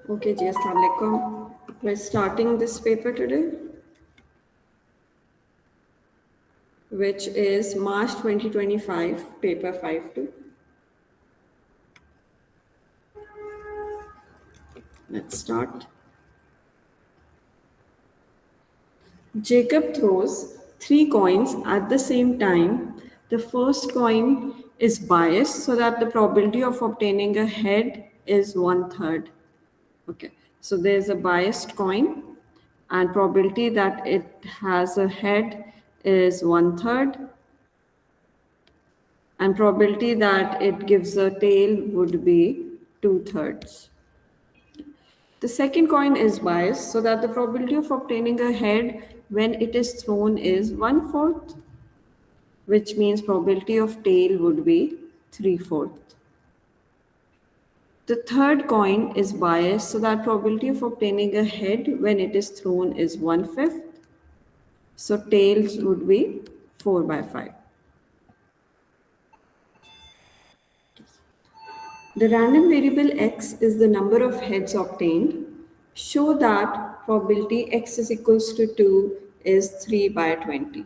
Okay, ji, Assalamu alaikum. We're starting this paper today, which is March 2025, paper 5-2. Let's start. Jacob throws 3 coins at the same time. The first coin is biased so that the probability of obtaining a head is 1/3. Okay, so there's a biased coin, and probability that it has a head is 1/3, and probability that it gives a tail would be 2/3. The second coin is biased so that the probability of obtaining a head when it is thrown is 1/4, which means probability of tail would be 3/4. The third coin is biased so that probability of obtaining a head when it is thrown is 1/5. So tails would be 4/5. The random variable x is the number of heads obtained. Show that probability x is equals to 2 is 3/20.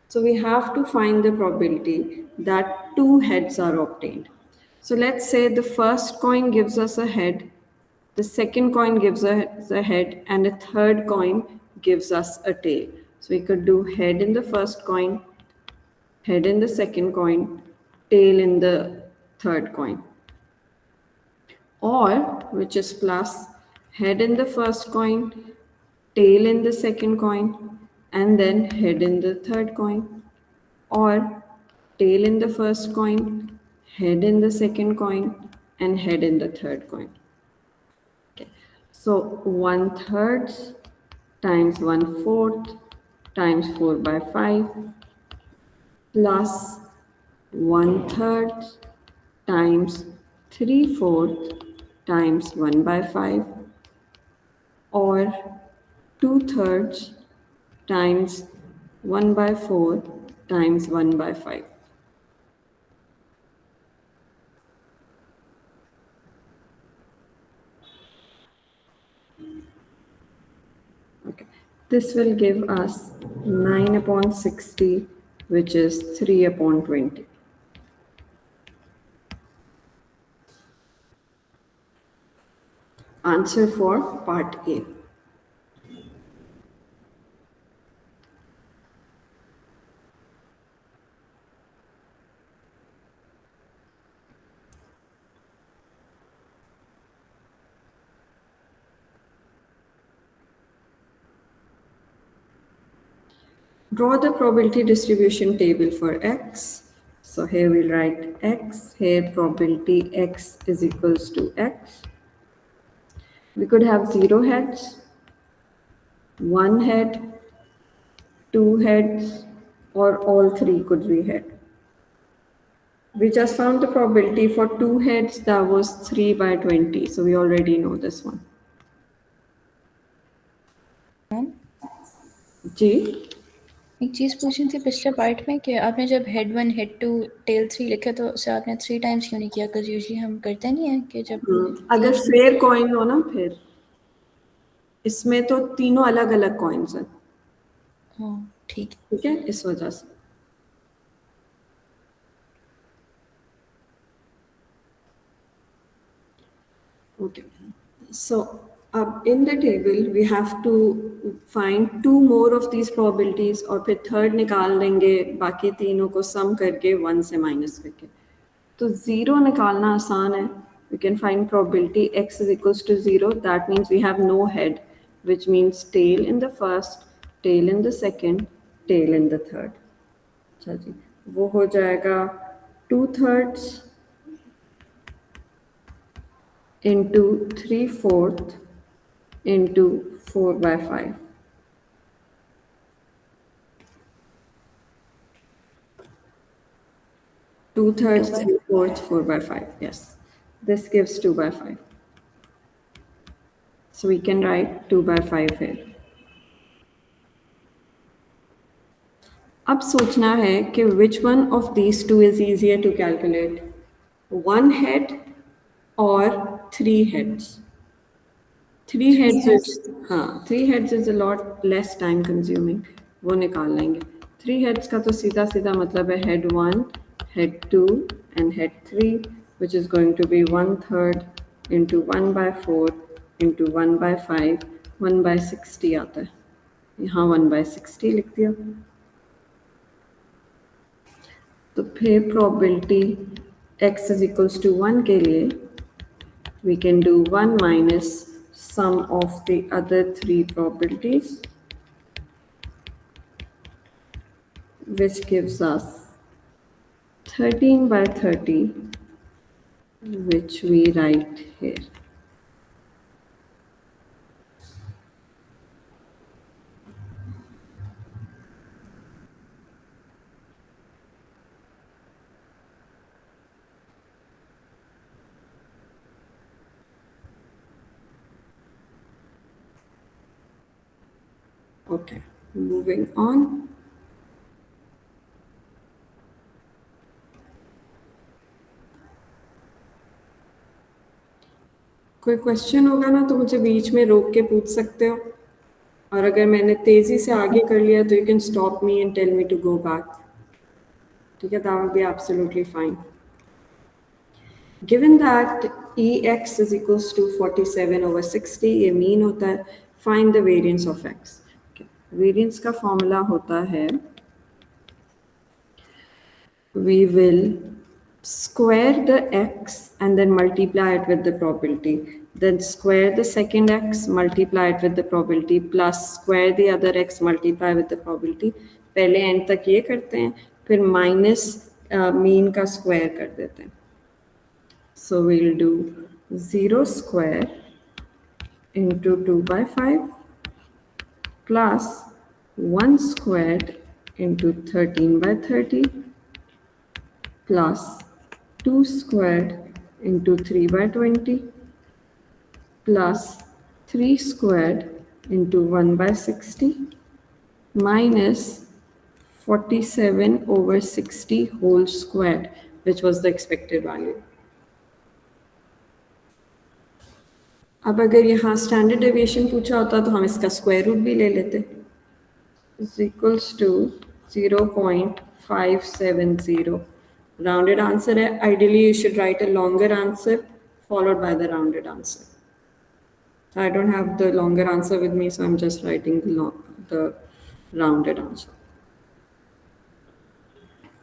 So we have to find the probability that 2 heads are obtained. So let's say the first coin gives us a head, the second coin gives us a head, and the third coin gives us a tail. So we could do head in the first coin, head in the second coin, tail in the third coin. Or, which is plus, head in the first coin, tail in the second coin, and then head in the third coin. Or tail in the first coin, head in the second coin, and head in the third coin. Okay. So 1/3 times 1/4 times 4/5 plus 1/3 times 3/4 times 1/5, or 2/3 times 1/4 times 1/5. Okay. This will give us 9/60, which is 3/20. Answer for part A. Draw the probability distribution table for x. So here we'll write x, here probability x is equals to x. We could have 0 heads, 1 head, 2 heads, or all 3 could be head. We just found the probability for 2 heads, that was 3/20. So we already know this one. जी एक चीज़ पूछनी थी पिछले part में कि आपने जब head 1 head 2 tell 3 लिखा तो उसे आपने 3 टाइम्स क्यों नहीं किया? बिकॉज यूजली हम करते नहीं है कि जब अगर फेयर कॉइन हो ना, फिर इसमें तो तीनों अलग अलग कॉइन्स हैं. हाँ ठीक है, इस वजह से. Okay, so in the table we have to find 2 more of these probabilities और फिर थर्ड निकाल देंगे बाकी तीनों को सम करके 1 से माइनस करके. तो 0 निकालना आसान है. We can find probability x is equals to 0. That means we have no head, which means tail in the first, tail in the second, tail in the third. अच्छा जी, वो हो जाएगा 2/3 into 3/4 into 4/5. Two-thirds, 3/4, 4/5. Yes, this gives 2/5. So we can write 2/5 here. अब सोचना है कि which one of these two is easier to calculate, 1 head or 3 heads. 3 heads is, हाँ 3 heads is a lot less time consuming, वो निकाल लेंगे. 3 heads का तो सीधा सीधा मतलब है head 1, head 2 and head 3, which is going to be 1/3 into 1/4 into 1/5, 1/60 आता है. यहाँ 1/60 लिख दिया. तो फिर probability x is equals to 1 के लिए we can do 1 minus sum of the other 3 probabilities, which gives us 13/30, which we write here. Okay, moving on. कोई क्वेश्चन होगा ना तो मुझे बीच में रोक के पूछ सकते हो, और अगर मैंने तेजी से आगे कर लिया तो you can stop me and tell me to go back. ठीक है, that will be absolutely fine. Given that Ex is equals to 47/60, ये मीन होता है, find the variance of x. Variance का फॉर्मूला होता है, we will square the x and then multiply it with the probability, then square the second x, multiply it with the probability, plus square the other x, multiply with the probability. पहले and तक ये करते हैं, फिर minus mean का square कर देते हैं. So we'll do 0 square into 2/5 plus 1 squared into 13/30 plus 2 squared into 3/20 plus 3 squared into 1/60 minus 47/60 whole squared, which was the expected value. अब अगर यहाँ स्टैंडर्ड डेविएशन पूछा होता तो हम इसका स्क्वायर रूट भी ले लेते. Is equals to 0.570. Rounded answer है. Ideally you should write a longer answer followed by the rounded answer. I don't have the longer answer with me, so I'm just writing the rounded answer.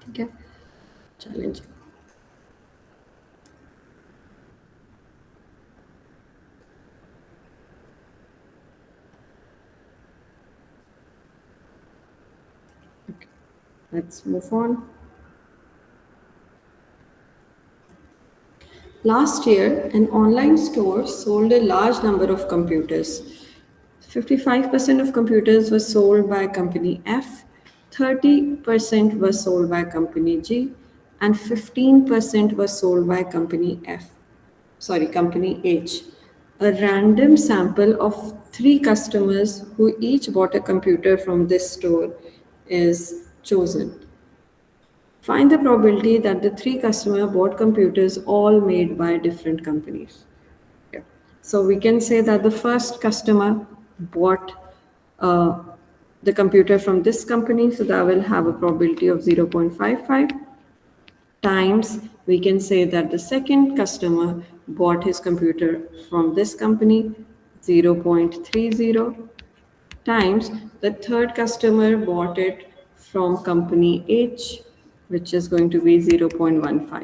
Okay, challenge. Okay, let's move on. Last year, an online store sold a large number of computers. 55% of computers were sold by company F, 30% were sold by company G, and 15% were sold by company company H. A random sample of 3 customers who each bought a computer from this store is chosen. Find the probability that the 3 customers bought computers all made by different companies. Okay. So we can say that the first customer bought the computer from this company, so that will have a probability of 0.55 times. We can say that the second customer bought his computer from this company, 0.30 times. The third customer bought it from company H, which is going to be 0.15.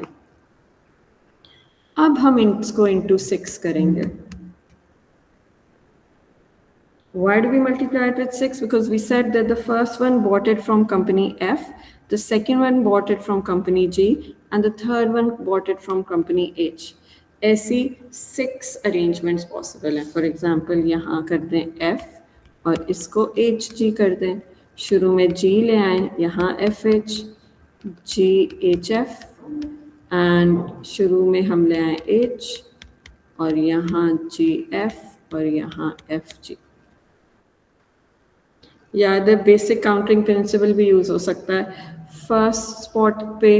अब हम इसको into 6 करेंगे. Why do we multiply it with 6? Because we said that the first one bought it from company F, the second one bought it from company G, and the third one bought it from company H. ऐसी 6 arrangements possible हैं. For example, यहाँ कर दें F और इसको HG कर दें. शुरू में G ले आए, यहाँ FH, GHF, एंड शुरू में हम ले आए H और यहाँ GF और यहाँ FG. या द बेसिक काउंटिंग प्रिंसिपल भी यूज हो सकता है. फर्स्ट स्पॉट पे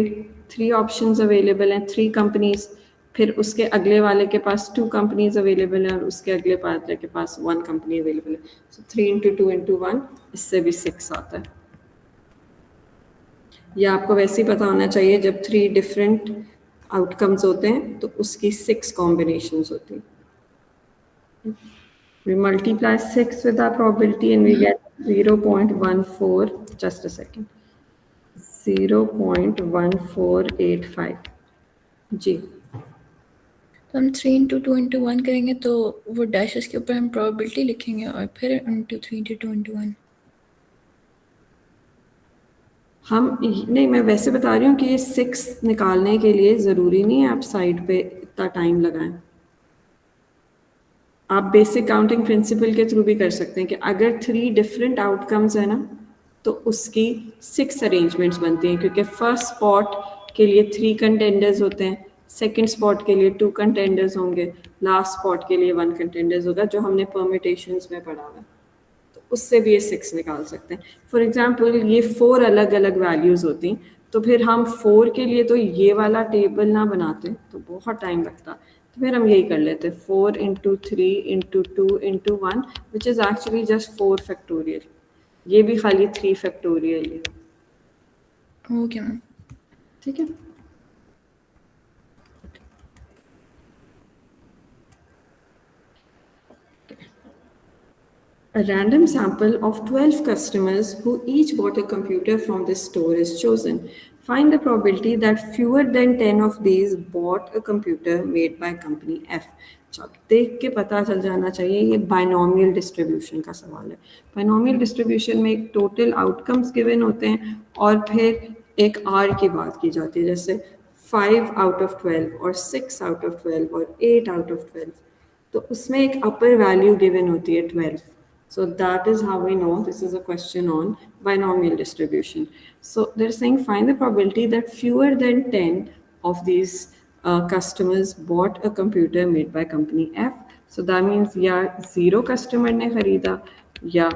3 ऑप्शंस अवेलेबल हैं, 3 कंपनीज, फिर उसके अगले वाले के पास 2 कंपनीज अवेलेबल हैं और उसके अगले वाले के पास 1 कंपनी अवेलेबल है. सो 3 इंटू 2 इंटू 1, इससे भी 6 आता है. या आपको वैसे ही पता होना चाहिए जब 3 डिफरेंट आउटकम्स होते हैं तो उसकी 6 कॉम्बिनेशंस होती हैं. We multiply 6 with our probability and we get 0.14, just a second, 0.1485. जी. तो हम 3 इंटू 2 इंटू 1 करेंगे तो वो डैशेस के ऊपर हम प्रोबेबिलिटी लिखेंगे और फिर इंटू 3 इंटू 2 इंटू 1. नहीं, मैं वैसे बता रही हूँ कि ये 6 निकालने के लिए ज़रूरी नहीं है आप साइड पे इतना टाइम लगाएं. आप बेसिक काउंटिंग प्रिंसिपल के थ्रू भी कर सकते हैं कि अगर 3 डिफरेंट आउटकम्स है ना तो उसकी 6 अरेंजमेंट्स बनती हैं, क्योंकि फर्स्ट स्पॉट के लिए 3 कंटेंडर्स होते हैं, सेकंड स्पॉट के लिए 2 कंटेंडर्स होंगे, लास्ट स्पॉट के लिए 1 कंटेंडर्स होगा, जो हमने परम्यूटेशंस में पढ़ा हुआ है. तो उससे भी ये 6 निकाल सकते हैं. फॉर एग्जांपल ये 4 अलग अलग वैल्यूज़ होती, तो फिर हम 4 के लिए तो ये वाला टेबल ना बनाते तो बहुत टाइम लगता. तो फिर हम यही कर लेते, 4 into 3 into 2 into 1, which is actually just 4 factorial. ये भी खाली 3 फैक्टोरियल है. Okay ma'am. ठीक है. A random sample of 12 customers who each bought a computer from this store is chosen. Find the probability that fewer than 10 of these bought a computer made by company F. चलो देख के पता चल जाना चाहिए ये बाइनोमियल डिस्ट्रीब्यूशन का सवाल है. बाइनोमियल डिस्ट्रीब्यूशन में एक टोटल आउटकम्स गिवन होते हैं और फिर एक R की बात की जाती है, जैसे 5 आउट ऑफ 12 और 6 आउट ऑफ 12 और 8 आउट ऑफ 12. तो उसमें एक अपर वैल्यू गिवन होती है 12. So that is how we know this is a question on binomial distribution. So they're saying find the probability that fewer than 10 of these customers bought a computer made by company F. So that means या 0 customer ने खरीदा या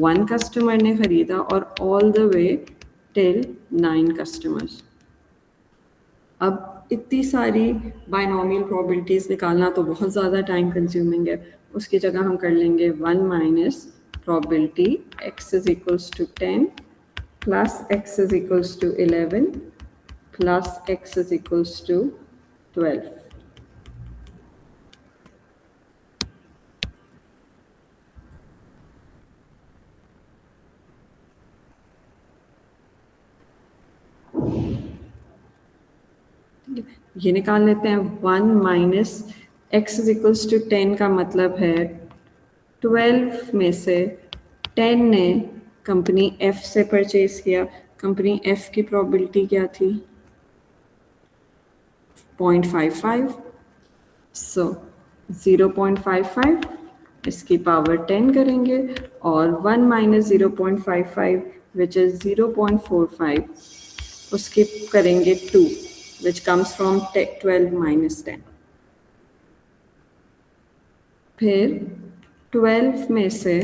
1 customer ने खरीदा और all the way till 9 customers. अब इतनी सारी बाइनोमियल प्रोबेबिलिटीज़ निकालना तो बहुत ज़्यादा टाइम कंज्यूमिंग है. उसकी जगह हम कर लेंगे 1 minus probability x is equals to 10 plus x is equals to 11 plus x is equals to 12. ये निकाल लेते हैं. 1 minus x is equals to 10 का मतलब है 12 में से 10 ने कंपनी F से परचेज किया. कंपनी F की प्रोबेबिलिटी क्या थी? 0.55. सो 0.55 इसकी पावर 10 करेंगे और 1 माइनस 0.55 विच इज़ 0.45 उसकी करेंगे 2 विच कम्स फ्रॉम 12 माइनस 10. फिर 12 में से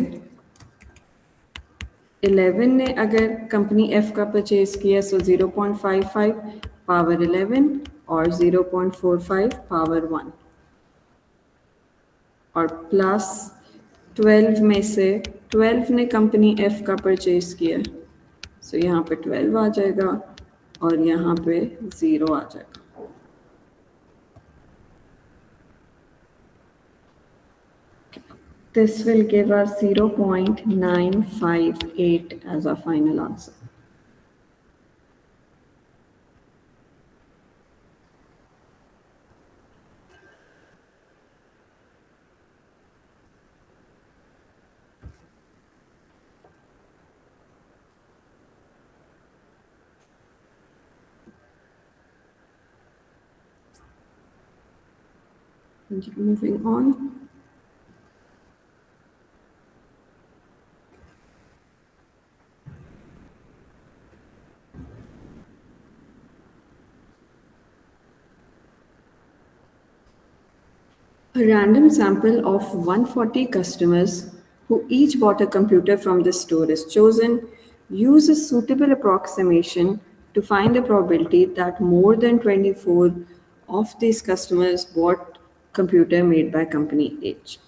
11 ने अगर कंपनी F का परचेज किया सो 0.55 पावर 11 और 0.45 पावर 1 और प्लस 12 में से 12 ने कंपनी F का परचेज किया सो यहाँ पे 12 आ जाएगा और यहाँ पे 0 आ जाएगा. This will give us 0.958 as our final answer. Moving on. A random sample of 140 customers who each bought a computer from the store is chosen. Use a suitable approximation to find the probability that more than 24 of these customers bought computer made by company H.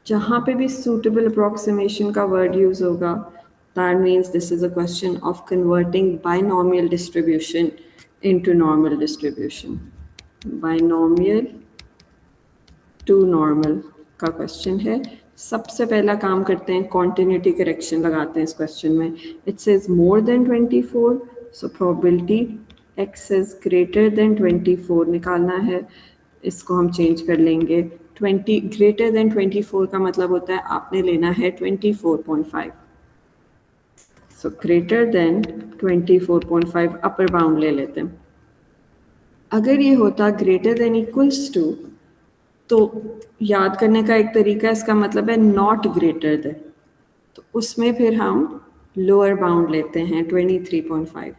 जहाँ पे भी suitable approximation का word use होगा, that means this is a question of converting binomial distribution into normal distribution. Binomial to normal का question है. सबसे पहला काम करते हैं, कॉन्टिन्यूटी करेक्शन लगाते हैं इस क्वेश्चन में. It says more than 24, so probability x is greater than 24 निकालना है. इसको हम चेंज कर लेंगे. 20 ग्रेटर देन 24 का मतलब होता है आपने लेना है 24.5. So greater than 24.5 upper bound ले लेते हैं. अगर ये होता ग्रेटर देन इक्वल्स टू, तो याद करने का एक तरीका इसका मतलब है नॉट ग्रेटर देन, तो उसमें फिर हम लोअर बाउंड लेते हैं 23.5.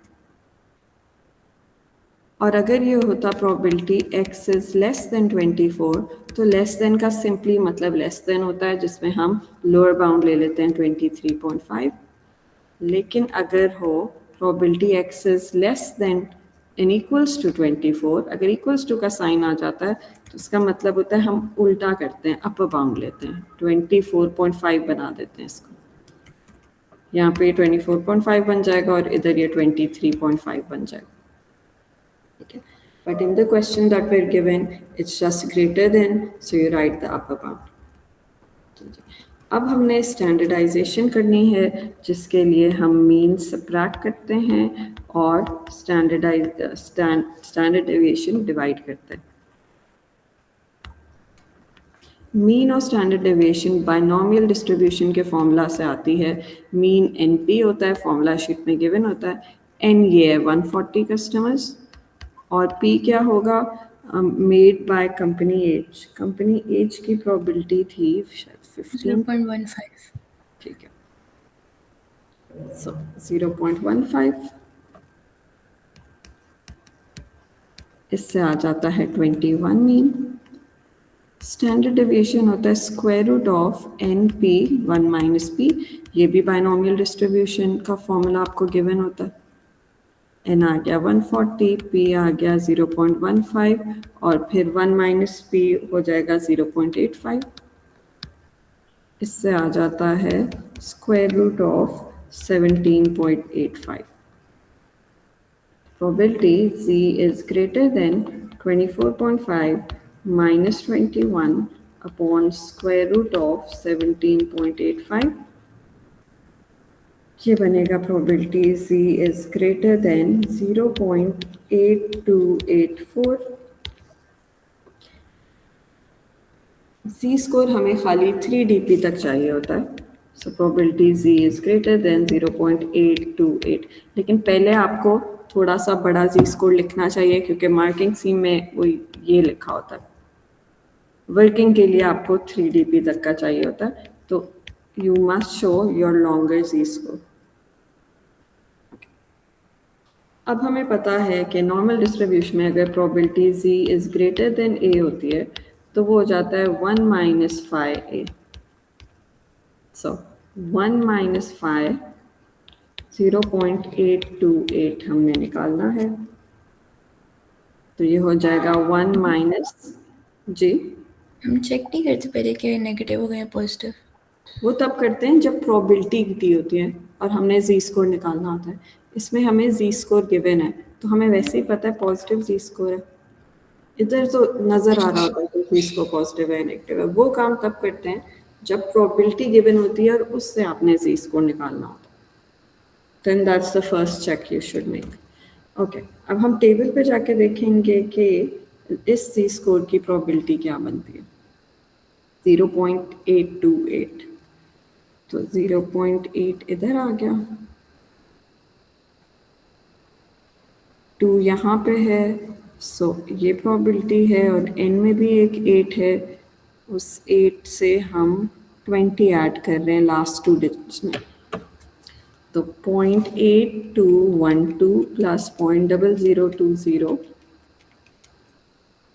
और अगर ये होता probability x is less then 24, तो लेस देन का सिंपली मतलब लेस देन होता है, जिसमें हम लोअर बाउंड ले लेते हैं 23.5. लेकिन अगर हो probability x is less than in equals to 24, अगर इक्वल्स टू का साइन आ जाता है तो इसका मतलब होता है हम उल्टा करते हैं, अपर बाउंड लेते हैं, 24.5 बना देते हैं इसको. यहाँ पे 24.5 बन जाएगा और इधर ये 23.5 बन जाएगा. ठीक है, but in the question that we are given it's just greater than, so you write the upper bound. अब हमने स्टैंडर्डाइजेशन करनी है, जिसके लिए हम मीन सबट्रैक्ट करते हैं और स्टैंडर्ड डेविएशन डिवाइड करते हैं. मीन और स्टैंडर्ड डेविएशन बाइनोमियल डिस्ट्रीब्यूशन के फॉर्मूला से आती है. मीन NP होता है, फॉर्मूला शीट में गिवन होता है. N ये है 140 कस्टमर्स और P क्या होगा, made by company H. Company H की प्रोबेबिलिटी थी शायद 0.15. ठीक है, सो 0.15. इससे आ जाता है 21 मीन. स्टैंडर्ड डेविएशन होता है square root of NP 1 minus P. ये भी बाइनोमियल डिस्ट्रीब्यूशन का फॉर्मूला आपको गिवन होता है. N आ गया 140, P आ गया 0.15 और फिर 1 माइनस P हो जाएगा 0.85. इससे आ जाता है square root of 17.85. Probability Z is greater than 24.5 minus 21 upon square root of 17.85. ये बनेगा probability Z is greater than 0.8284. Z score हमें खाली 3dp तक चाहिए होता है. So probability Z is greater than 0.828. लेकिन पहले आपको थोड़ा सा बड़ा Z स्कोर लिखना चाहिए, क्योंकि मार्किंग सीम में वो ये लिखा होता है. वर्किंग के लिए आपको 3dp तक का चाहिए होता है, तो you must show your longer Z score. अब हमें पता है कि नॉर्मल डिस्ट्रीब्यूशन में अगर probability Z is greater than A होती है तो वो हो जाता है 1 माइनस 5A. सो 1 माइनस 5 0.828 हमने निकालना है, तो ये हो जाएगा 1 माइनस जी. हम चेक नहीं करते पहले कि नेगेटिव हो गया पॉजिटिव. वो तब करते हैं जब प्रोबेबिलिटी दी होती है और हमने Z स्कोर निकालना होता है. इसमें हमें Z स्कोर गिवन है, तो हमें वैसे ही पता है पॉजिटिव Z स्कोर है. इधर तो नजर आ रहा होता है कि इसको पॉजिटिव है नेगेटिव है. वो काम तब करते हैं जब प्रोबेबिलिटी गिवन होती है और उससे आपने Z स्कोर निकालना होता है. Then that's the first check you should make. Okay, अब हम टेबल पे जाके देखेंगे कि इस Z स्कोर की प्रोबेबिलिटी क्या बनती है. 0.828, तो 0.8 इधर आ गया, 2 यहाँ पे है. सो ये प्रोबेबिलिटी है और n में भी एक 8 है. उस 8 से हम 20 ऐड कर रहे हैं लास्ट 2 डिजिट्स में, तो 0.8212 प्लस 0.0020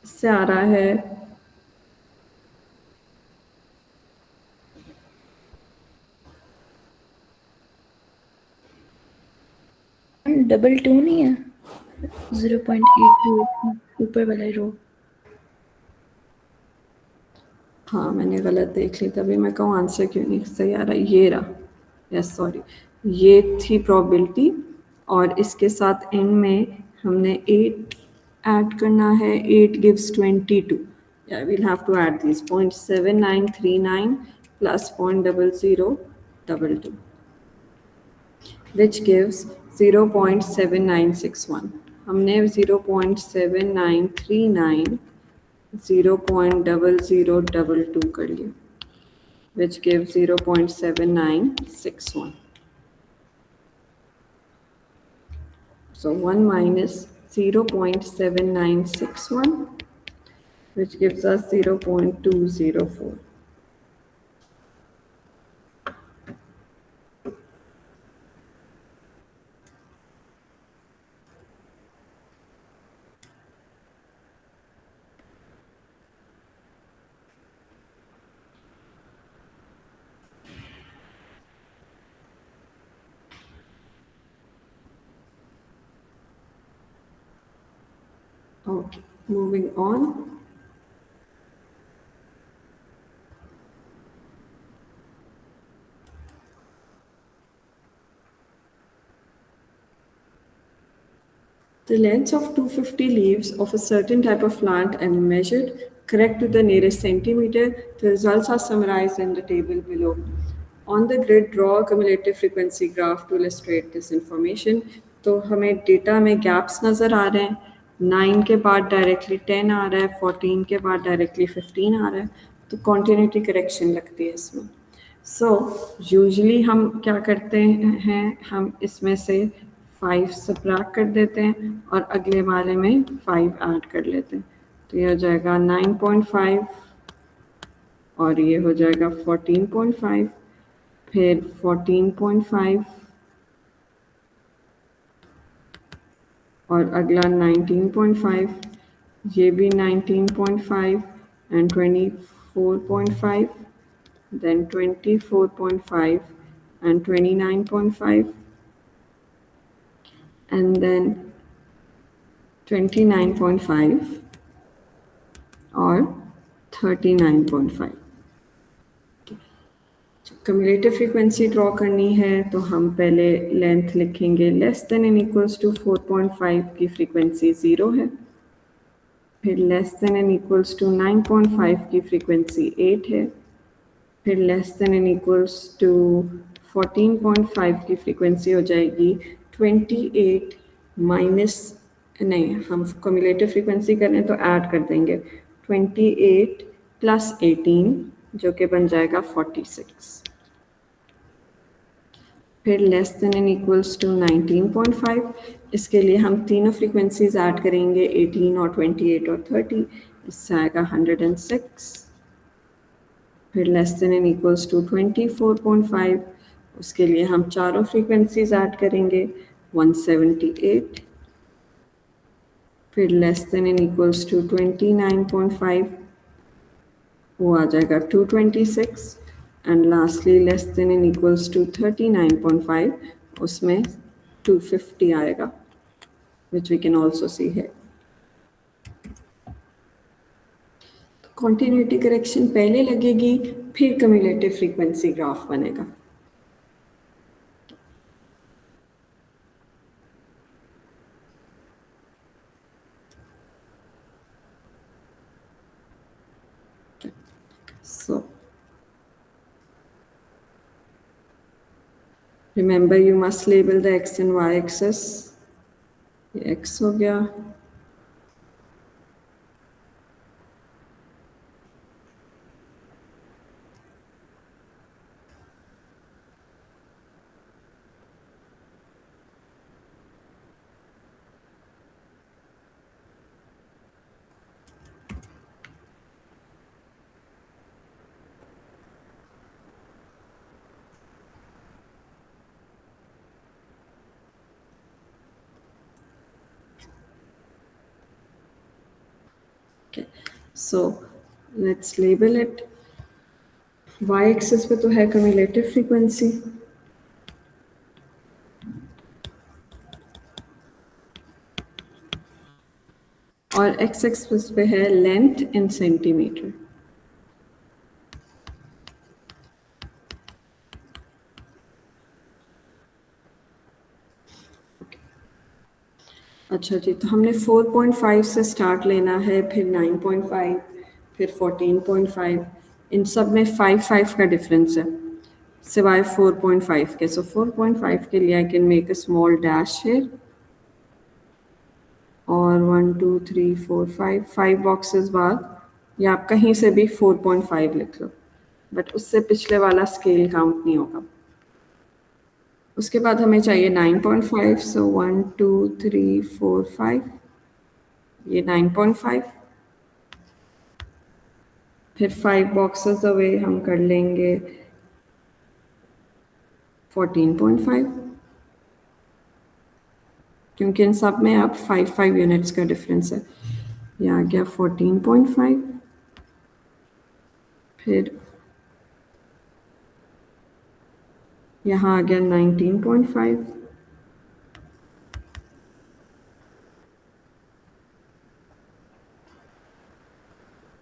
इससे आ रहा है 222 नहीं है. 0.8 ऊपर वाला रो। हाँ मैंने गलत देख ली, तभी मैं कहूँ आंसर क्यों नहीं सही आ रहा। ये रहा, यस सॉरी, ये थी प्रोबेबिलिटी, और इसके साथ एंड में हमने 8 ऐड करना है। 8 गिव्स 22। या we'll have to add this 0.7939 plus 0.0022 which gives 0.7961. हमने 0.7939 0.0022 कर लिया, which gives 0.7961. So 1 minus 0.7961, which gives us 0.204. Okay, moving on. The lengths of 250 leaves of a certain type of plant and measured correct to the nearest centimeter. The results are summarized in the table below. On the grid, draw a cumulative frequency graph to illustrate this information. तो हमें data में gaps नज़र आ रहे हैं। 9 के बाद directly 10 आ रहा है, 14 के बाद डायरेक्टली 15 आ रहा है, तो कॉन्टिन्यूटी करेक्शन लगती है इसमें। सो यूजली हम क्या करते हैं, हम इसमें से 5 सब्ट्रैक्ट कर देते हैं और अगले वाले में 5 ऐड कर लेते हैं। तो ये हो जाएगा 9.5 और ये हो जाएगा 14.5, फिर 14.5 और अगला 19.5, ये भी 19.5 and 24.5, then 24.5 and 29.5, and then 29.5 और 39.5। कम्युलेटिव फ्रीक्वेंसी ड्रॉ करनी है तो हम पहले लेंथ लिखेंगे less than and equals to 4.5 की फ्रीक्वेंसी 0 है, फिर less than and equals to 9.5 की फ्रीक्वेंसी 8 है, फिर less than and equals to 14.5 की फ्रीक्वेंसी हो जाएगी 28 माइनस, नहीं हम कम्युलेटिव फ्रीक्वेंसी करें तो ऐड कर देंगे 28 प्लस 18 जो कि बन जाएगा 46, फिर less than and equals to 19.5। इसके लिए हम तीनों फ्रीक्वेंसीज ऐड करेंगे 18 और 28 और 30, इससे आएगा 106, फिर less than and equals to 24.5, उसके लिए हम चारों फ्रीक्वेंसीज ऐड करेंगे 178, फिर less than and equals to 29.5, वो आ जाएगा 226, and lastly less than and equals to 39.5, उसमें 250 आएगा, which we can also see here. Continuity correction पहले लगेगी, फिर कम्युलेटिव फ्रीक्वेंसी ग्राफ बनेगा। So remember you must label the x and y axis. ये x हो गया, okay. So let's label it. y axis पे तो है कम्युलेटिव फ्रीक्वेंसी, और एक्स एक्सिस पे है लेंथ इन सेंटीमीटर। अच्छा जी, तो हमने 4.5 से स्टार्ट लेना है, फिर 9.5, फिर 14.5। इन सब में 5 का डिफरेंस है सिवाय 4.5 के। सो 4.5 के लिए I can make a small dash here, और 1 2 3 4 5 बॉक्सेस बाद, या आप कहीं से भी 4.5 लिख लो, बट उससे पिछले वाला स्केल काउंट नहीं होगा। उसके बाद हमें चाहिए 9.5, सो 1 2 3 4 5, ये 9.5। फिर 5 बॉक्सेस अवे हम कर लेंगे 14.5, क्योंकि इन सब में अब 5 यूनिट्स का डिफरेंस है। ये आ गया 14.5। फिर यहाँ आ गया 19.5,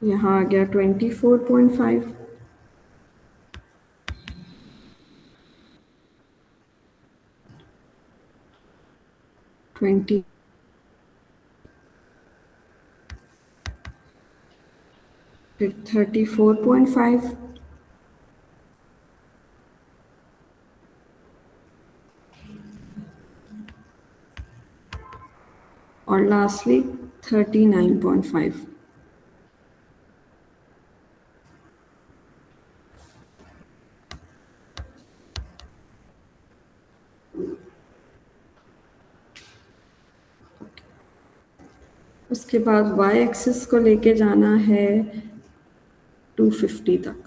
यहाँ आ गया 24.5, ट्वेंटी, फिर 34.5, और लास्टली 39.5। उसके बाद वाई एक्सिस को लेके जाना है 250 तक।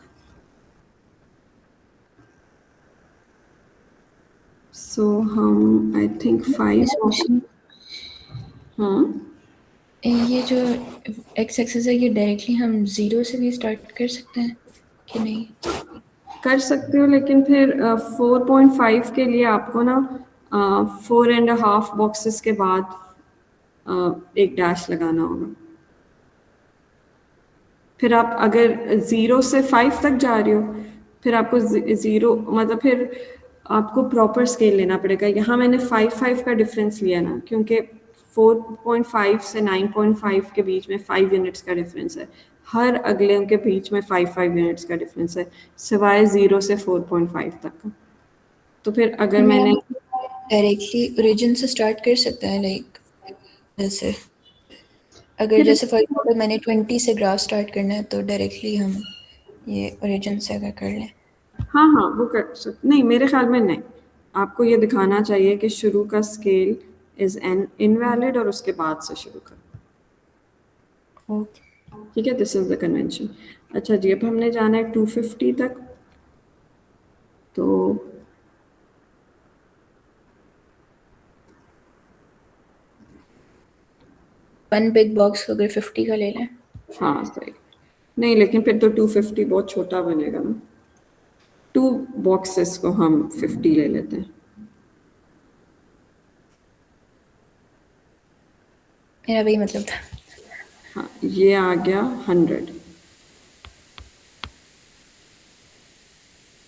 सो हम आई थिंक 5। हाँ, ये जो एक्स एक्सिस है ये डायरेक्टली हम 0 से भी स्टार्ट कर सकते हैं कि नहीं? कर सकते हो, लेकिन फिर 4.5 के लिए आपको ना 4.5 बॉक्सेस के बाद एक डैश लगाना होगा। फिर आप अगर 0 से 5 तक जा रहे हो, फिर आपको 0 मतलब फिर आपको प्रॉपर स्केल लेना पड़ेगा। यहाँ मैंने 5 का डिफरेंस लिया ना, क्योंकि 4.5 से 9.5 के बीच में 5 यूनिट्स का डिफरेंस है। हर अगले के बीच में 5 यूनिट्स का डिफरेंस है, सिवाय 0 से 4.5 तक का। तो फिर अगर मैंने डायरेक्टली ओरिजिन से स्टार्ट कर सकते हैं, लाइक जैसे अगर फिर जैसे फॉर एग्जांपल मैंने 20 से ग्राफ स्टार्ट करना है तो डायरेक्टली हम ये ओरिजिन से अगर कर लें। हाँ हाँ, वो कर सकते, नहीं मेरे ख्याल में नहीं। आपको ये दिखाना चाहिए कि शुरू का स्केल इज एन इनवैलिड, और उसके बाद से शुरू करो। ओके, ठीक है, दिस इज द कन्वेंशन। अच्छा जी, अब हमने जाना है 250 तक। तो वन बिग बॉक्स अगर 50 का ले लें। हाँ सही, नहीं लेकिन फिर तो 250 बहुत छोटा बनेगा ना। 2 बॉक्सेस को हम 50 ले लेते हैं। मेरा वही मतलब था। हाँ, ये आ गया 100।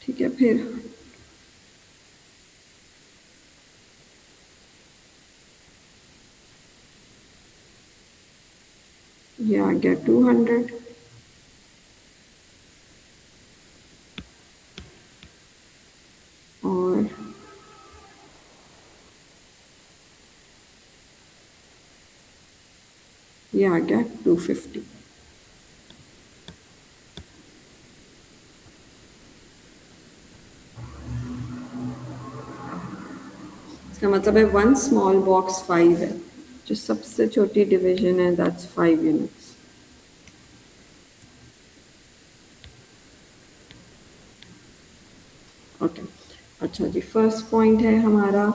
ठीक है, फिर ये आ गया 200, और ये आ गया 250। इसका मतलब है 1 स्मॉल बॉक्स 5 है, जो सबसे छोटी डिवीजन है, दैट्स 5 यूनिट्स। ओके, अच्छा जी, फर्स्ट पॉइंट है हमारा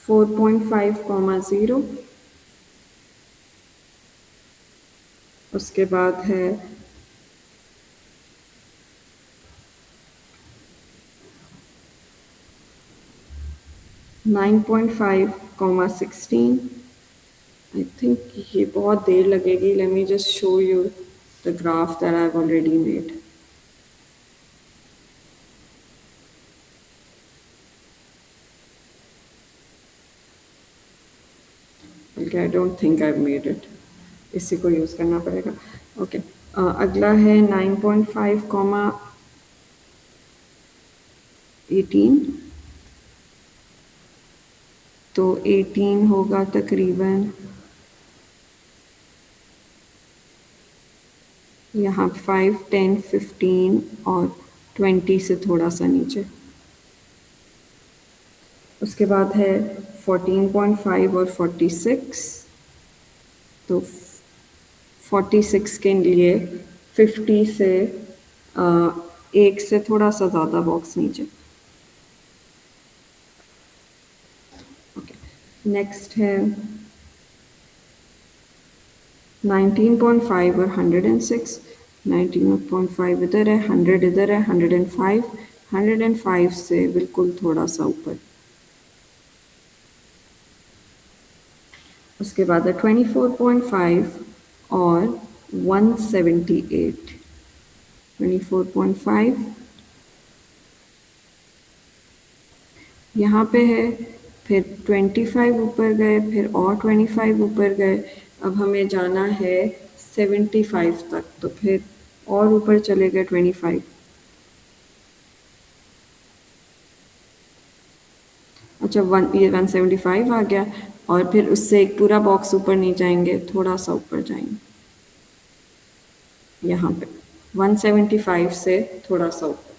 4.5, 0। उसके बाद है 9.5, 16। I think ये बहुत देर लगेगी. Let me just show you the graph that I've already made. Okay, I don't think I've made it. इसी को यूज़ करना पड़ेगा. Okay. अगला है 9.5 कॉमा 18. तो 18 होगा तकरीबन यहाँ 5, 10, 15 और 20 से थोड़ा सा नीचे. उसके बाद है 14.5 और 46. तो 46 के लिए 50 से एक से थोड़ा सा ज़्यादा बॉक्स नीचे. ओके, नेक्स्ट है 19.5 और 106. 19.5 इधर है, 100 इधर है, 105. 105 से बिल्कुल थोड़ा सा ऊपर. उसके बाद है 24.5 और 178. 24.5 यहाँ पे है, फिर 25 ऊपर गए, फिर और 25 ऊपर गए. अब हमें जाना है 75 तक, तो फिर और ऊपर चले गए 25. अच्छा, ये 175 आ गया, और फिर उससे एक पूरा बॉक्स ऊपर नहीं जाएंगे, थोड़ा सा ऊपर जाएंगे यहाँ पे 175 से थोड़ा सा ऊपर.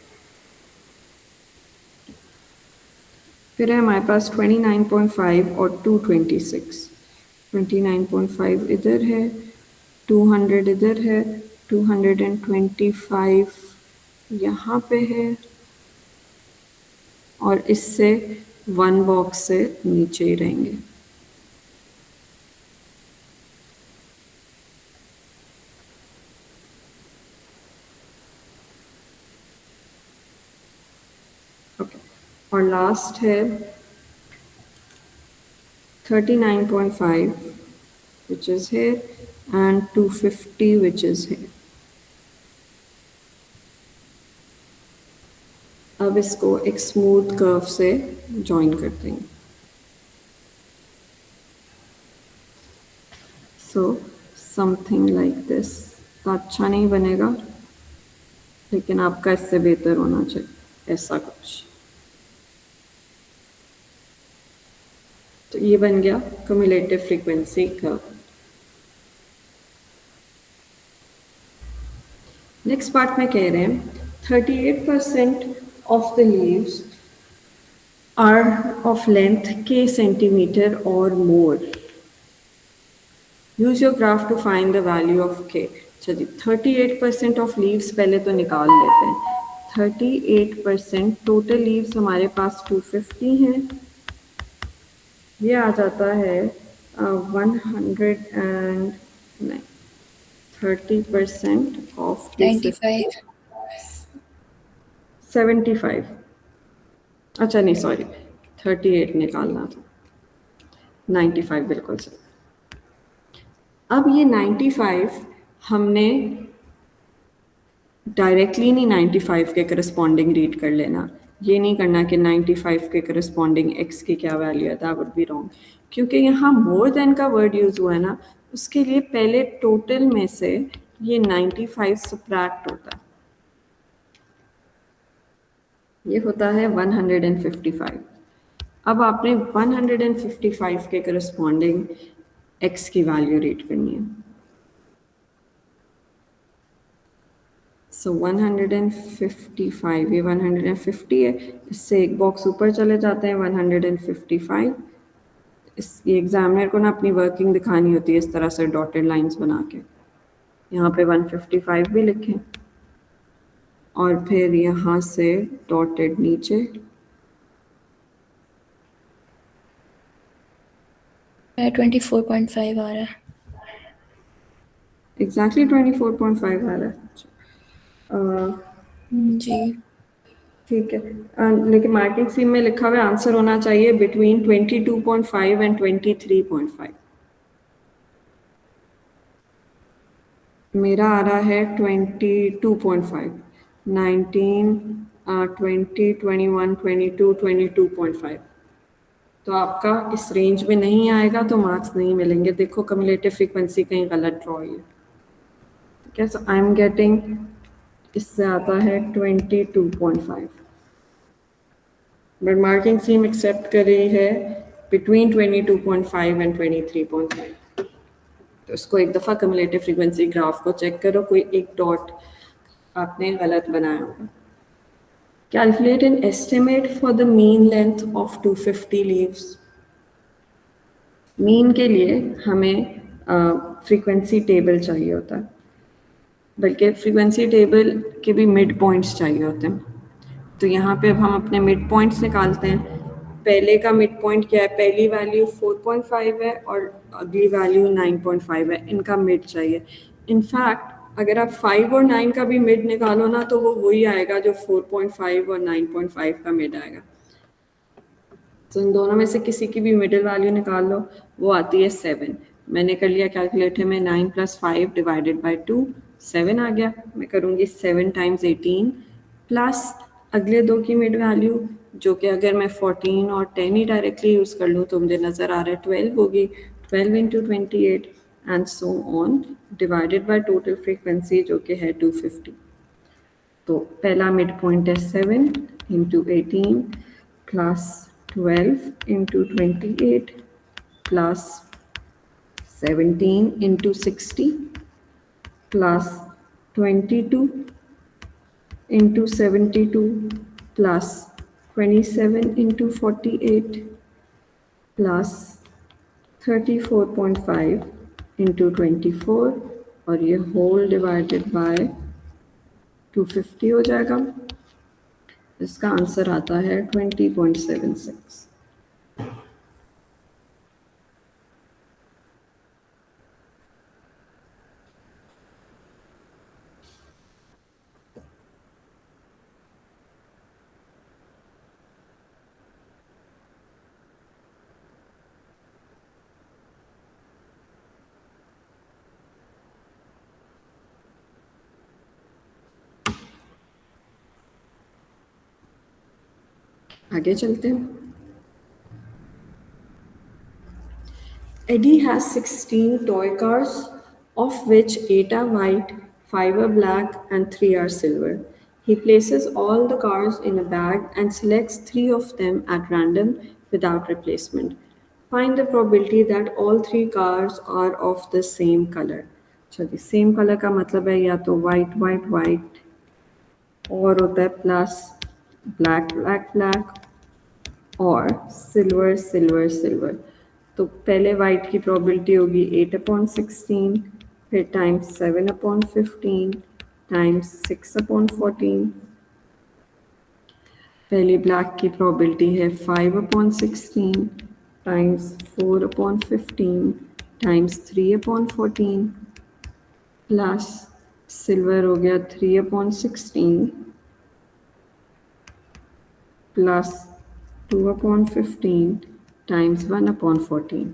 फिर है हमारे पास 29.5 और 226. 29.5 इधर है, 200 इधर है, 225 यहाँ पे है, और इससे वन बॉक्स से नीचे ही रहेंगे. ओके, और लास्ट है 39.5 which is here and 250 which is here. अब इसको एक स्मूथ कर्व से जॉइन कर देंगे. So something like this. अच्छा नहीं बनेगा, लेकिन आपका इससे बेहतर होना चाहिए, ऐसा कुछ. तो ये बन गया cumulative frequency curve. Next part में कह रहे हैं 38% of the leaves are of length k centimetre और more. Use your graph to find the value of k. अच्छा जी, 38% ऑफ लीव्स पहले तो निकाल लेते हैं. 38% टोटल लीव्स हमारे पास 250 हैं. ये आ जाता है 100 एंड 30% ऑफ 95. 75. अच्छा नहीं, सॉरी, 38 निकालना था. 95 बिल्कुल सही. अब ये 95 हमने डायरेक्टली नहीं 95 के करस्पॉन्डिंग रीड कर लेना. ये नहीं करना कि 95 के करस्पॉन्डिंग x की क्या वैल्यू है, दैट वुड बी रॉन्ग. क्योंकि यहाँ मोर देन का वर्ड यूज़ हुआ है ना, उसके लिए पहले टोटल में से ये 95 सब्ट्रैक्ट होता है. ये होता है 155. अब आपने 155 के करस्पॉन्डिंग x की वैल्यू रीड करनी है. सो 155, ये 150 है, इससे एक बॉक्स ऊपर चले जाते हैं 155. ये एग्जामिनर को ना अपनी वर्किंग दिखानी होती है इस तरह से डॉटेड लाइंस बना के. यहाँ पे 155 भी लिखें, और फिर यहाँ से डॉटेड नीचे. 24.5 आ रहा है. एग्जैक्टली 24.5 आ रहा है. जी ठीक है, लेकिन मार्किंग स्कीम में लिखा हुआ आंसर होना चाहिए बिटवीन 22.5 एंड 23.5. मेरा आ रहा है 22.5, 19, 20, 21, 22, 22.5। तो आपका इस रेंज में नहीं आएगा तो मार्क्स नहीं मिलेंगे। देखो कम्युलेटिव फ्रीक्वेंसी कहीं गलत ड्रॉ हुई है। ठीक है, सो आई एम गेटिंग, इससे आता है 22.5, बट मार्किंग स्कीम एक्सेप्ट कर रही है बिटवीन 22.5 एंड 23.5। तो इसको एक दफ़ा कम्युलेटिव फ्रीक्वेंसी ग्राफ को चेक करो, कोई एक डॉट आपने गलत बनाया होगा। Calculate an estimate for the mean length of 250 leaves. Mean के लिए हमें फ्रीक्वेंसी टेबल चाहिए होता है, बल्कि फ्रीक्वेंसी टेबल के भी मिड पॉइंट्स चाहिए होते हैं। तो यहाँ पे अब हम अपने मिड पॉइंट्स निकालते हैं। पहले का मिड पॉइंट क्या है, पहली वैल्यू 4.5 है और अगली वैल्यू 9.5 है, इनका मिड चाहिए। इनफैक्ट अगर आप 5 और 9 का भी मिड निकालो ना तो वो वही आएगा जो 4.5 और 9.5 का मिड आएगा। तो इन दोनों में से किसी की भी मिडिल वैल्यू निकाल लो, वो आती है 7। मैंने कर लिया कैलकुलेटर में 9 + 5 डिवाइडेड बाई 2, 7 आ गया। मैं करूँगी 7 × 18 प्लस अगले दो की मिड वैल्यू, जो कि अगर मैं 14 और 10 ही डायरेक्टली यूज़ कर लूँ तो मुझे नज़र आ रहा है 12 होगी। 12 × 28 and so on divided by total frequency जो कि है 250। तो पहला मिड पॉइंट है 7 × 18 plus 12 × 28 plus 17 × 60 plus 22 × 72 plus 27 × 48 plus 34.5 × 24 और ये होल डिवाइडेड बाय 250 हो जाएगा। इसका आंसर आता है 20.76। आगे चलते हैं। Eddie has 16 toy cars, of which 8 are white, 5 are black, and 3 are silver. He places all the cars in a bag and selects 3 of them at random without replacement. Find the probability that all 3 cars are of the same color. चलिए, same colour का मतलब है या तो white white white और होता है plus black black black और सिल्वर सिल्वर सिल्वर। तो पहले वाइट की प्रोबेबिलिटी होगी 8/16, फिर टाइम्स 7/15 टाइम्स 6/14। पहले ब्लैक की प्रोबेबिलिटी है 5/16 टाइम्स 4/15 टाइम्स 3/14 प्लस सिल्वर हो गया 3/16 प्लस 2/15 टाइम्स 1/14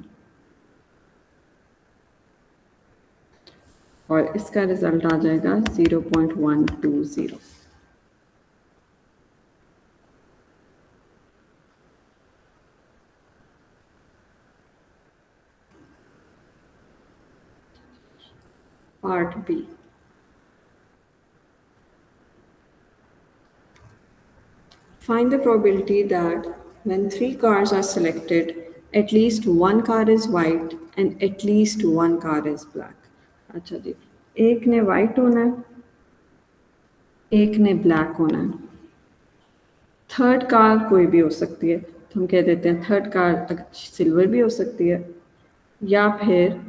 और इसका रिजल्ट आ जाएगा 0.120। Part B. Find the probability that when 3 cars are selected, at least 1 car is white and at least 1 car is black. अच्छा जी, एक ने white होना है, एक ने black होना है। थर्ड कार कोई भी हो सकती है, तो हम कह देते हैं थर्ड कार सिल्वर भी हो सकती है, या फिर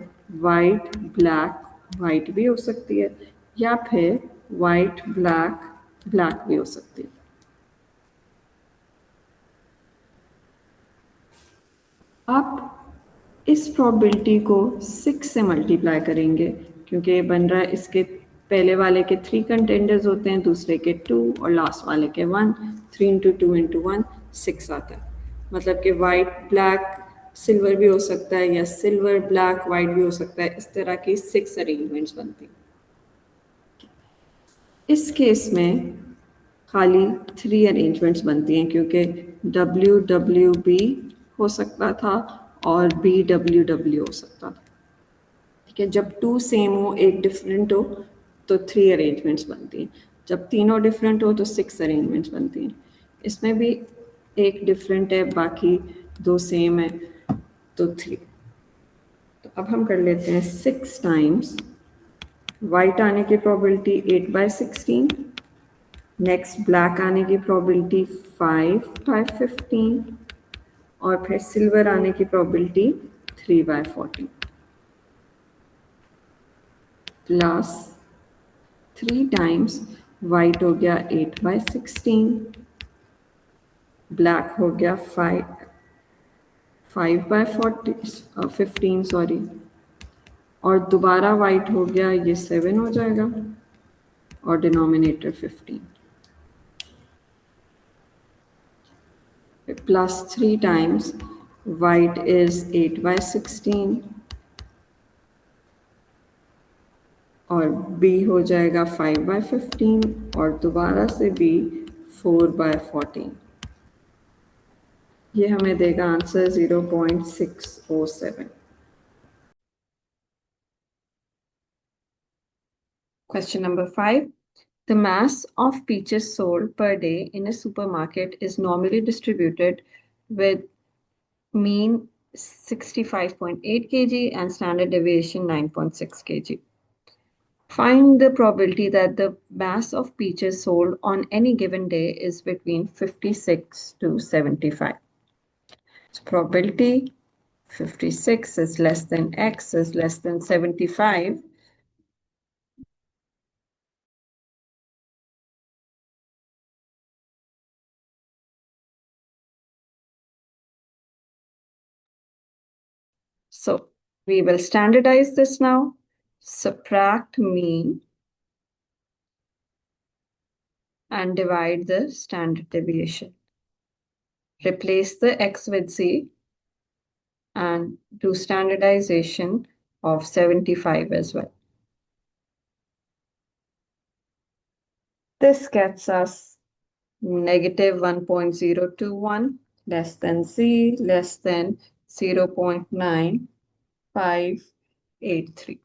वाइट ब्लैक वाइट भी हो सकती है, या फिर वाइट ब्लैक ब्लैक भी हो सकती है। अब इस प्रोबेबिलिटी को 6 से मल्टीप्लाई करेंगे, क्योंकि ये बन रहा है इसके पहले वाले के 3 कंटेंडर्स होते हैं, दूसरे के 2 और लास्ट वाले के 1। 3 × 2 × 1 6 आता है। मतलब कि वाइट ब्लैक सिल्वर भी हो सकता है या सिल्वर ब्लैक वाइट भी हो सकता है। इस तरह की 6 अरेंजमेंट्स बनती हैं। इस केस में खाली 3 अरेंजमेंट्स बनती हैं क्योंकि WWB हो सकता था और BWW हो सकता था। ठीक है, जब 2 सेम हो एक डिफरेंट हो तो 3 अरेंजमेंट्स बनती हैं, जब तीनों डिफरेंट हो तो 6 अरेंजमेंट्स बनती हैं। इसमें भी एक डिफरेंट है, बाकी 2 सेम है तो 3। तो अब हम कर लेते हैं 6 टाइम्स वाइट आने की प्रोबेबिलिटी 8/16, नेक्स्ट ब्लैक आने की प्रोबेबिलिटी 5/15 और फिर सिल्वर आने की प्रोबेबिलिटी 3/14 प्लस 3 टाइम्स वाइट हो गया 8/16, ब्लैक हो गया 5/15 सॉरी, और दोबारा वाइट हो गया ये 7 हो जाएगा और denominator 15 plus 3 times white is 8/16 और b हो जाएगा 5/15 और दोबारा से b 4/14। ये हमें देगा answer 0.607। Question number 5. The mass of peaches sold per day in a supermarket is normally distributed with mean 65.8 kg and standard deviation 9.6 kg. Find the probability that the mass of peaches sold on any given day is between 56 to 75. So probability 56 is less than x is less than 75. So we will standardize this now. Subtract mean and divide the standard deviation. Replace the x with z and do standardization of 75 as well. This gets us negative 1.021 less than z less than 0.9583.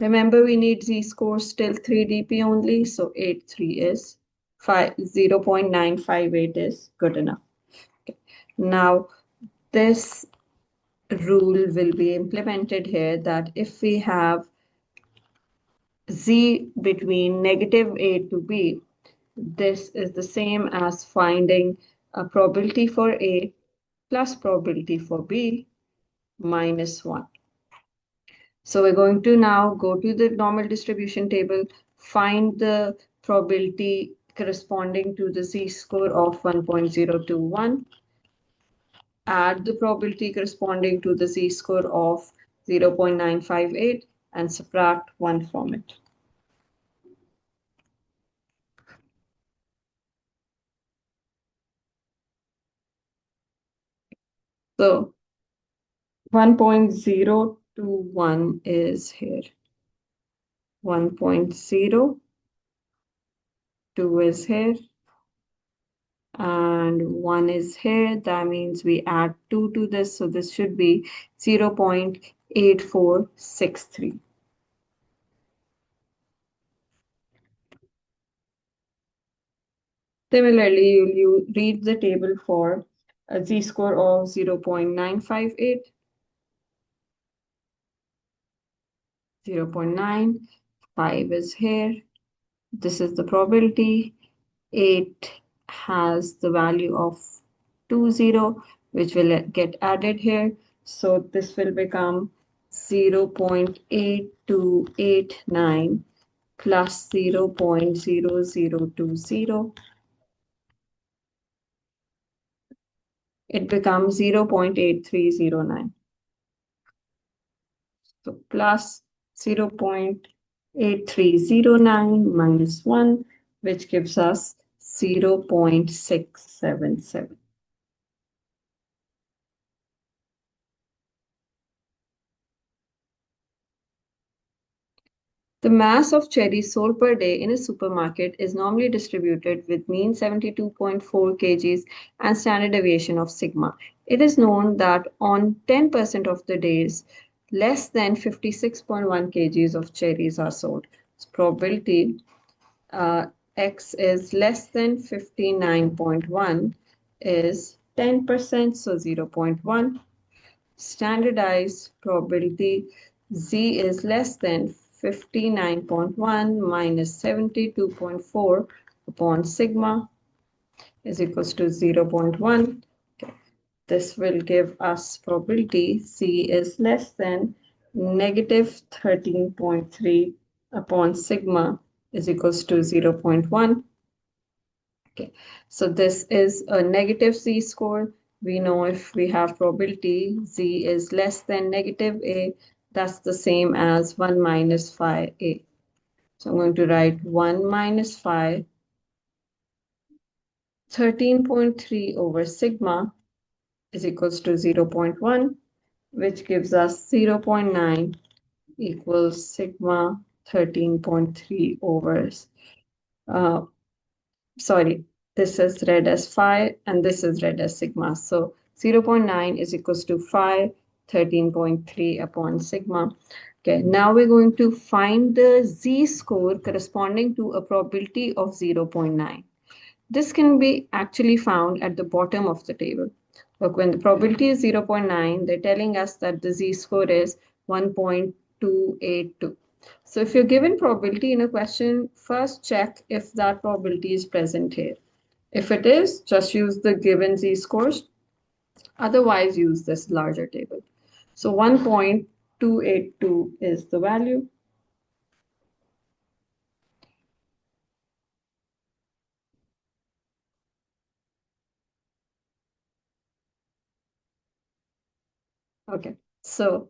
Remember, we need z-score still 3 dp only, so 83 is 0.958 is good enough. Okay. Now, this rule will be implemented here that if we have z between negative a to b, this is the same as finding a probability for a plus probability for b minus 1. So we're going to now go to the normal distribution table, find the probability corresponding to the z-score of 1.021, add the probability corresponding to the z-score of 0.958 and subtract 1 from it. So 1.021 is here. 1.02 is here. And 1 is here. That means we add 2 to this. So this should be 0.8463. Similarly, you read the table for a z-score of 0.958, 0.9, 5 is here. This is the probability. 8 has the value of 20, which will get added here. So this will become 0.8289 plus 0.0020. It becomes 0.8309. So plus 0.8309 minus 1, which gives us 0.677. The mass of cherries sold per day in a supermarket is normally distributed with mean 72.4 kgs and standard deviation of sigma. It is known that on 10% of the days, less than 56.1 kgs of cherries are sold. So probability uh, x is less than 59.1 is 10%, so 0.1. Standardized probability z is less than 59.1 minus 72.4 upon sigma is equals to 0.1. Okay. This will give us probability c is less than negative 13.3 upon sigma is equals to 0.1. Okay, so this is a negative z-score. We know if we have probability z is less than negative a, that's the same as 1 minus phi a. So I'm going to write 1 minus phi 13.3 over sigma is equals to 0.1, which gives us 0.9 equals sigma 13.3 over uh, sorry, this is read as phi and this is read as sigma. So 0.9 is equals to phi 13.3 upon sigma. Okay, now we're going to find the z-score corresponding to a probability of 0.9. This can be actually found at the bottom of the table. Look, when the probability is 0.9, they're telling us that the z-score is 1.282. So if you're given probability in a question, first check if that probability is present here. If it is, just use the given z-scores. Otherwise, use this larger table. So 1.282 is the value. Okay, so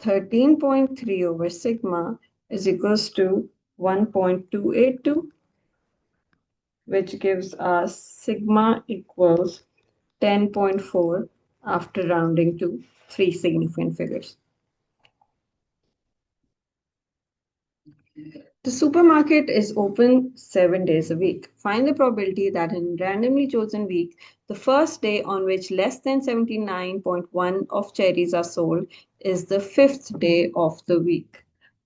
13.3 over sigma is equals to 1.282, which gives us sigma equals 10.4 after rounding to three significant figures. The supermarket is open 7 days a week. Find the probability that in a randomly chosen week, the first day on which less than 79.1 of cherries are sold is the fifth day of the week.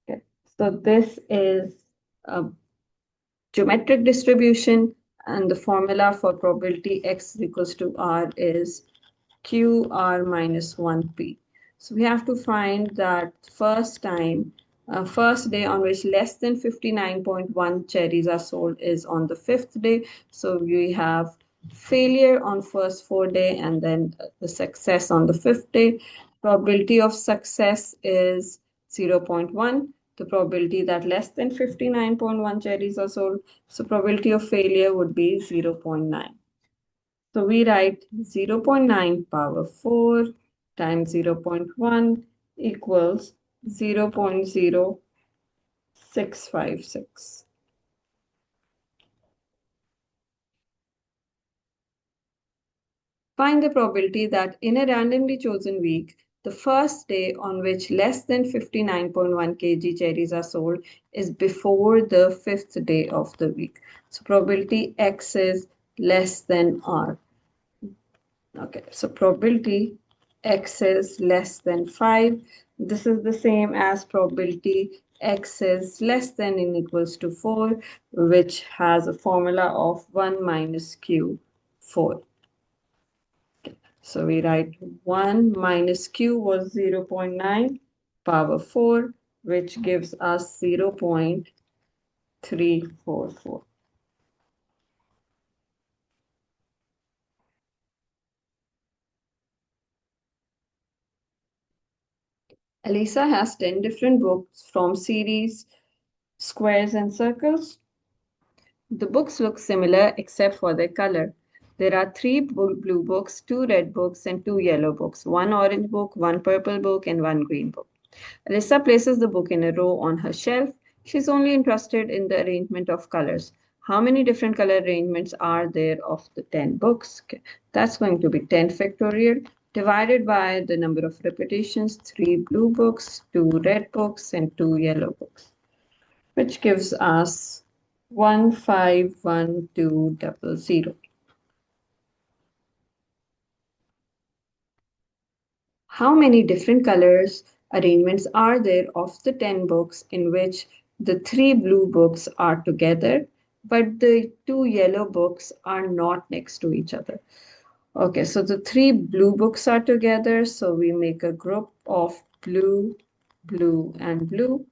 Okay. So this is a geometric distribution, and the formula for probability x equals to r is qr minus 1p. So we have to find that first day on which less than 59.1 cherries are sold is on the fifth day. So we have failure on first 4 day and then the success on the fifth day. Probability of success is 0.1. The probability that less than 59.1 cherries are sold. So probability of failure would be 0.9. So we write 0.9 power 4 times 0.1 equals 0.0656. Find the probability that in a randomly chosen week, the first day on which less than 59.1 kg cherries are sold is before the fifth day of the week. So probability X is less than R. Okay, so probability X is less than 5. This is the same as probability X is less than or equals to 4, which has a formula of 1 minus Q, 4. Okay, so we write 1 minus Q was 0.9 power 4, which gives us 0.344. Elisa has 10 different books from series Squares and Circles. The books look similar except for their color. There are 3 blue books, 2 red books, and 2 yellow books, 1 orange book, 1 purple book, and 1 green book. Alyssa places the book in a row on her shelf. She's only interested in the arrangement of colors. How many different color arrangements are there of the 10 books? Okay. That's going to be 10 factorial divided by the number of repetitions, 3 blue books, 2 red books, and 2 yellow books. which gives us 151200. How many different colors arrangements are there of the 10 books in which the 3 blue books are together, but the 2 yellow books are not next to each other? Okay, so the 3 blue books are together, so we make a group of blue, blue, and blue,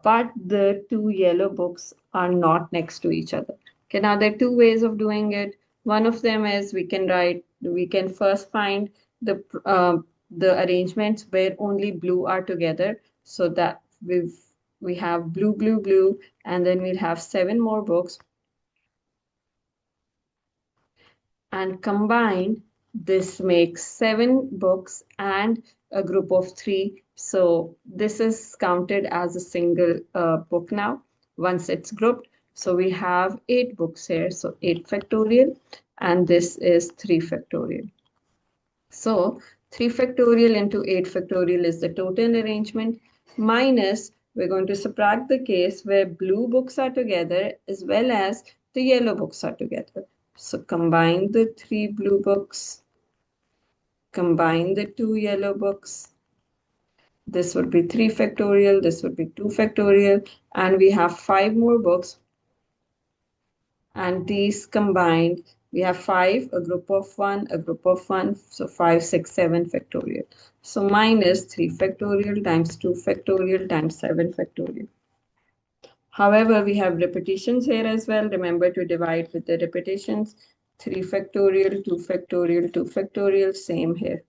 but the 2 yellow books are not next to each other. Okay, now there are 2 ways of doing it. One of them is we can first find the arrangements where only blue are together, so that we have blue, blue, blue, and then we'll have 7 more books, and combined, this makes 7 books and a group of 3. So this is counted as a single book now once it's grouped. So we have 8 books here. So 8 factorial, and this is 3 factorial. So 3 factorial into 8 factorial is the total arrangement, minus we're going to subtract the case where blue books are together as well as the yellow books are together. So combine the 3 blue books, combine the 2 yellow books. This would be 3 factorial, this would be 2 factorial, and we have 5 more books, and these combined, we have 5, a group of 1, a group of 1, so 5, 6, 7 factorial. So minus 3 factorial times 2 factorial times 7 factorial. However, we have repetitions here as well. Remember to divide with the repetitions. 3 factorial, 2 factorial, 2 factorial, same here.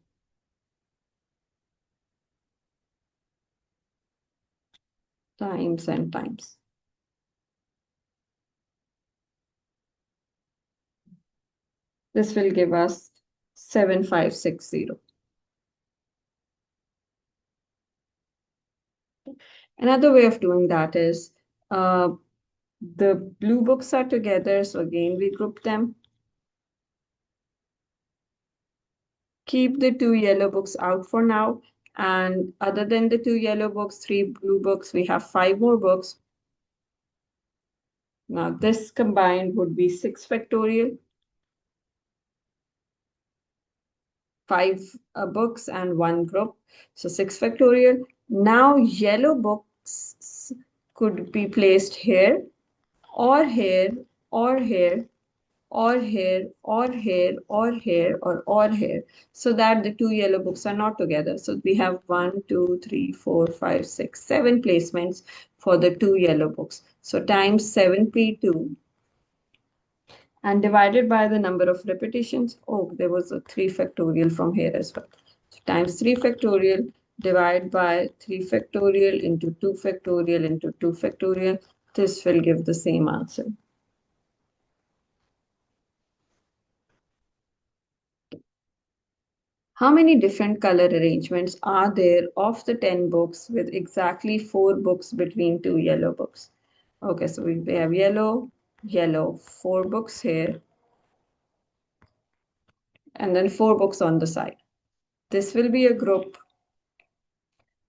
Times and times. This will give us 7560. Another way of doing that is the blue books are together. So again, we group them. Keep the 2 yellow books out for now. And other than the 2 yellow books, 3 blue books, we have 5 more books. Now this combined would be 6 factorial. 5 books and 1 group. So 6 factorial. Now yellow books could be placed here, or here, or here, or here, or here, or here, or here, so that the 2 yellow books are not together. So we have 1, 2, 3, 4, 5, 6, 7 placements for the 2 yellow books. So times 7p2 and divided by the number of repetitions. Oh, there was a 3 factorial from here as well. So times 3 factorial, divide by 3 factorial into 2 factorial into 2 factorial. This will give the same answer. How many different color arrangements are there of the 10 books with exactly 4 books between 2 yellow books? Okay, so we have yellow, yellow, 4 books here, and then 4 books on the side. This will be a group.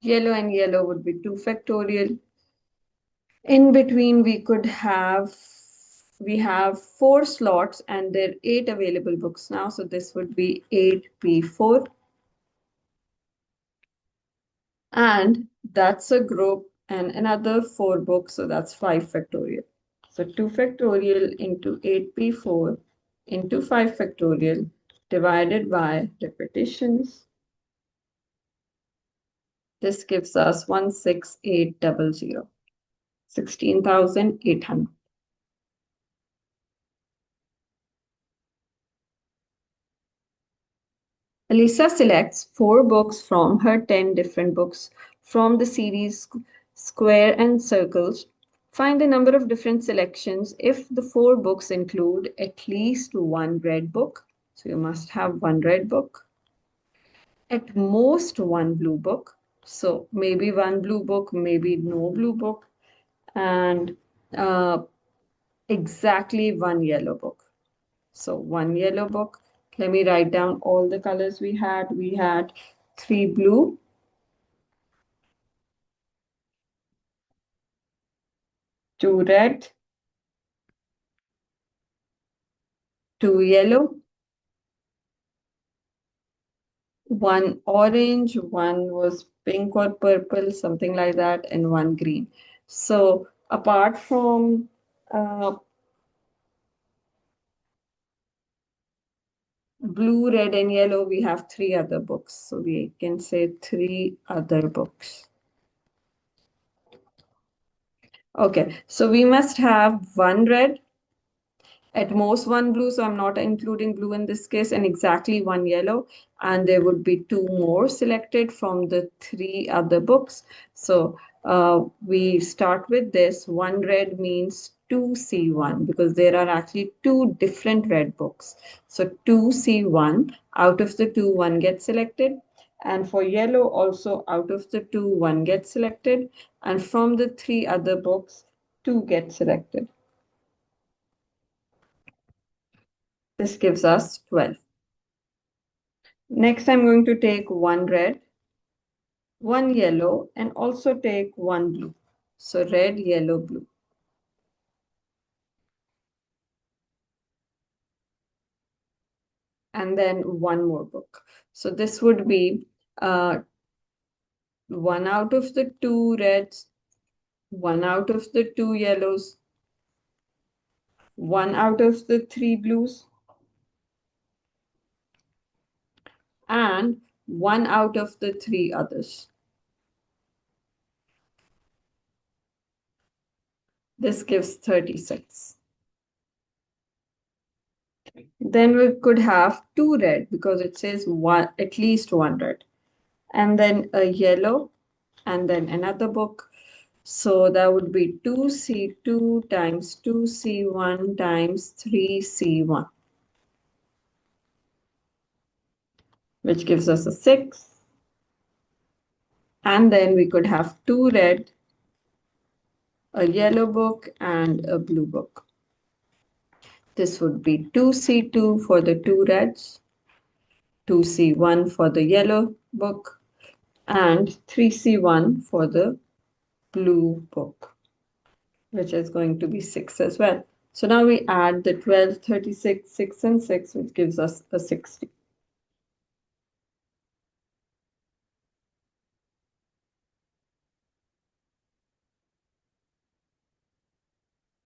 Yellow and yellow would be 2 factorial. In between, we have 4 slots and there are 8 available books now. So this would be 8p4. And that's a group and another 4 books, so that's 5 factorial. So 2 factorial into 8p4 into 5 factorial divided by repetitions. This gives us 16800, 16,800. Elisa selects 4 books from her 10 different books from the series Square and Circles. Find the number of different selections if the 4 books include at least 1 red book. So you must have 1 red book. At most 1 blue book. So maybe 1 blue book, maybe no blue book. And exactly 1 yellow book. So 1 yellow book. Let me write down all the colors we had. We had 3 blue, 2 red, 2 yellow, 1 orange, 1 was pink or purple, something like that, and 1 green. So apart from blue, red, and yellow, we have 3 other books. So we can say 3 other books. Okay, so we must have 1 red, at most 1 blue, so I'm not including blue in this case, and exactly 1 yellow, and there would be 2 more selected from the 3 other books. So we start with this. 1 red means 2C1 because there are actually 2 different red books. So 2C1, out of the 2, 1 gets selected. And for yellow also, out of the 2, 1 gets selected. And from the 3 other books, 2 get selected. This gives us 12. Next, I'm going to take 1 red, 1 yellow, and also take 1 blue. So red, yellow, blue. And then 1 more book. So this would be 1 out of the 2 reds, 1 out of the 2 yellows, 1 out of the 3 blues, and 1 out of the 3 others. This gives 36. Then we could have 2 red because it says one, at least 1 red, and then a yellow, and then another book. So that would be 2C2 times 2C1 times 3C1, which gives us a 6. And then we could have 2 red, a yellow book, and a blue book. This would be 2C2 for the 2 reds, 2C1 for the yellow book, and 3C1 for the blue book, which is going to be 6 as well. So now we add the 12, 36, 6, and 6, which gives us a 60.